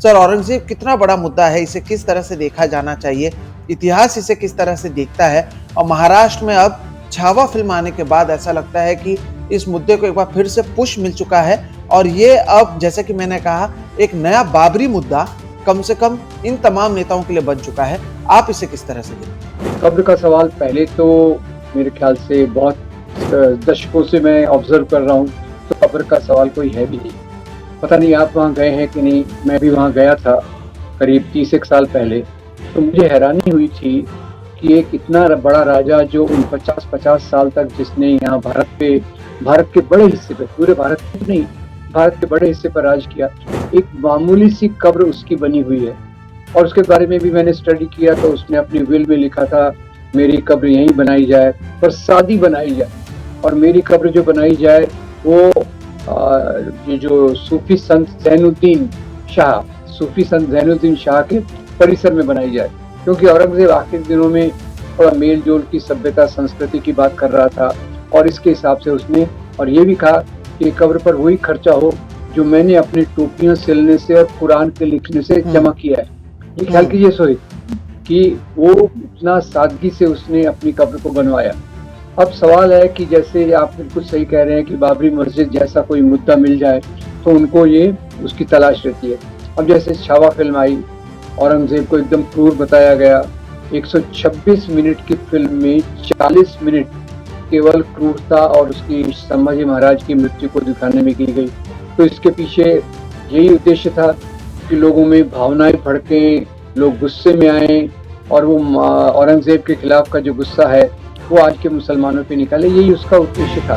Sir, Aurangzeb कितना बड़ा मुद्दा है, इसे किस तरह से देखा जाना चाहिए? इतिहास इसे किस तरह से देखता है? और महाराष्ट्र में अब छावा फ़िल्म आने के बाद ऐसा लगता है कि इस मुद्दे को एक बार फिर से पुश मिल चुका है और ये अब जैसा कि मैंने कहा एक नया बाबरी मुद्दा कम से कम इन तमाम नेताओं के लिए बन चुका है। आप इसे किस तरह से देखते हैं? कब्र का सवाल पहले तो मेरे ख्याल से बहुत दशकों से मैं ऑब्जर्व कर रहा हूँ, तो कब्र का सवाल कोई है भी नहीं। पता नहीं आप वहाँ गए हैं कि नहीं, मैं भी वहाँ गया था करीब 30 एक साल पहले। तो मुझे हैरानी हुई थी कि एक इतना बड़ा राजा जो उन 50-50 साल तक जिसने यहाँ भारत के बड़े हिस्से पे, पूरे भारत में नहीं, भारत के बड़े हिस्से पर राज किया, एक मामूली सी कब्र उसकी बनी हुई है। और उसके बारे में भी मैंने स्टडी किया तो उसने अपनी विल में लिखा था मेरी कब्र यहीं बनाई जाए, पर सादी बनाई जाए, और मेरी कब्र जो बनाई जाए वो ये जो सूफी संत जैनुद्दीन शाह के परिसर में बनाई जाए, क्योंकि औरंगजेब आखिरी दिनों में थोड़ा मेल जोल की सभ्यता संस्कृति की बात कर रहा था, और इसके हिसाब से उसने और ये भी कहा कि कब्र पर वही खर्चा हो जो मैंने अपनी टोपियां सिलने से और कुरान के लिखने से जमा किया है। ये ख्याल कीजिए सोहित कि वो इतना सादगी से उसने अपनी कब्र को बनवाया। अब सवाल है कि जैसे आप बिल्कुल सही कह रहे हैं कि बाबरी मस्जिद जैसा कोई मुद्दा मिल जाए तो उनको ये उसकी तलाश रहती है। अब जैसे छावा फिल्म आई, औरंगजेब को एकदम क्रूर बताया गया। 126 मिनट की फिल्म में 40 मिनट केवल क्रूरता और उसकी संभाजी महाराज की मृत्यु को दिखाने में की गई। तो इसके पीछे यही उद्देश्य था कि लोगों में भावनाएं भड़कें, लोग गुस्से में आए, और वो औरंगजेब के खिलाफ का जो गुस्सा है वो आज के मुसलमानों पे निकाले, यही उसका उद्देश्य था।